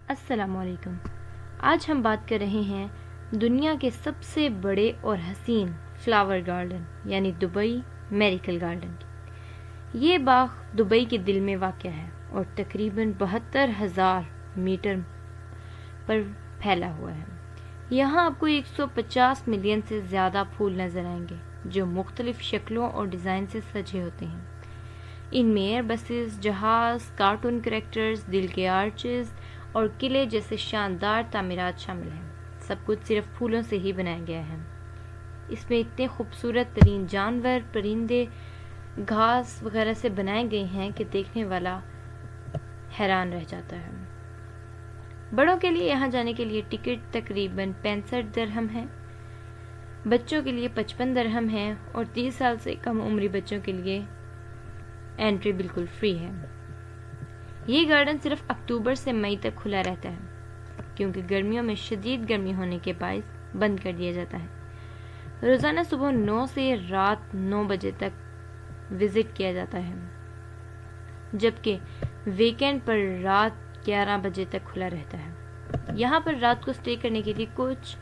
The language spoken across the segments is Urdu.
السلام علیکم۔ آج ہم بات کر رہے ہیں دنیا کے سب سے بڑے اور حسین فلاور گارڈن یعنی دبئی میریکل گارڈن کی۔ یہ باغ دبئی کے دل میں واقع ہے اور تقریباً 72,000 میٹر پر پھیلا ہوا ہے۔ یہاں آپ کو 150 ملین سے زیادہ پھول نظر آئیں گے جو مختلف شکلوں اور ڈیزائن سے سجے ہوتے ہیں۔ ان میں ایئر بسز، جہاز، کارٹون کریکٹرز، دل کے آرچز اور قلعے جیسے شاندار تعمیرات شامل ہیں۔ سب کچھ صرف پھولوں سے ہی بنایا گیا ہے۔ اس میں اتنے خوبصورت ترین جانور، پرندے، گھاس وغیرہ سے بنائے گئے ہیں کہ دیکھنے والا حیران رہ جاتا ہے۔ بڑوں کے لیے یہاں جانے کے لیے ٹکٹ تقریباً 65 درہم ہے، بچوں کے لیے 55 درہم ہے اور 30 سال سے کم عمری بچوں کے لیے انٹری بالکل فری ہے۔ یہ گارڈن صرف اکتوبر سے مئی تک کھلا رہتا ہے کیونکہ گرمیوں میں شدید گرمی ہونے کے باعث بند کر دیا جاتا ہے۔ روزانہ صبح 9 سے رات 9 بجے تک وزٹ کیا جاتا ہے جبکہ ویکینڈ پر رات 11 بجے تک کھلا رہتا ہے۔ یہاں پر رات کو سٹے کرنے کے لیے کچھ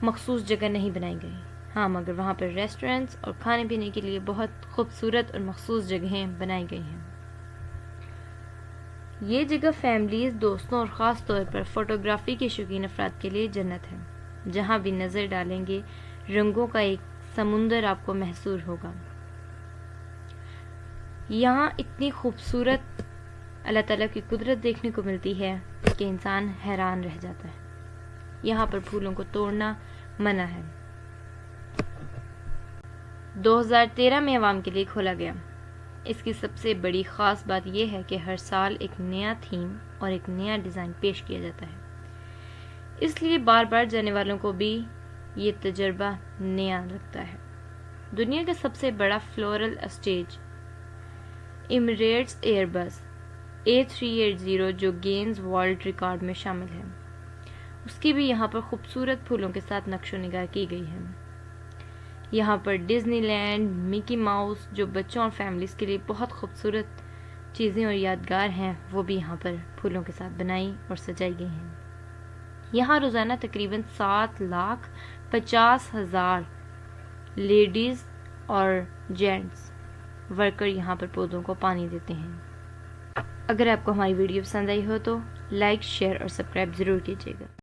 مخصوص جگہ نہیں بنائی گئی، ہاں مگر وہاں پر ریسٹورنٹس اور کھانے پینے کے لیے بہت خوبصورت اور مخصوص جگہیں بنائی گئی ہیں۔ یہ جگہ فیملیز، دوستوں اور خاص طور پر فوٹوگرافی کے شوقین افراد کے لیے جنت ہے۔ جہاں بھی نظر ڈالیں گے رنگوں کا ایک سمندر آپ کو محسوس ہوگا۔ یہاں اتنی خوبصورت اللہ تعالیٰ کی قدرت دیکھنے کو ملتی ہے کہ انسان حیران رہ جاتا ہے۔ یہاں پر پھولوں کو توڑنا منع ہے۔ 2013 میں عوام کے لیے کھولا گیا۔ اس کی سب سے بڑی خاص بات یہ ہے کہ ہر سال ایک نیا تھیم اور ایک نیا ڈیزائن پیش کیا جاتا ہے، اس لیے بار بار جانے والوں کو بھی یہ تجربہ نیا لگتا ہے۔ دنیا کا سب سے بڑا فلورل اسٹیج ایمریٹس ایئر بس A380 جو گینز ورلڈ ریکارڈ میں شامل ہے، اس کی بھی یہاں پر خوبصورت پھولوں کے ساتھ نقش و نگار کی گئی ہے۔ یہاں پر ڈزنی لینڈ، مکی ماؤس جو بچوں اور فیملیز کے لیے بہت خوبصورت چیزیں اور یادگار ہیں، وہ بھی یہاں پر پھولوں کے ساتھ بنائی اور سجائی گئی ہیں۔ یہاں روزانہ تقریباً 7,50,000 لیڈیز اور جینٹس ورکر یہاں پر پودوں کو پانی دیتے ہیں۔ اگر آپ کو ہماری ویڈیو پسند آئی ہو تو لائک، شیئر اور سبسکرائب ضرور کیجیے گا۔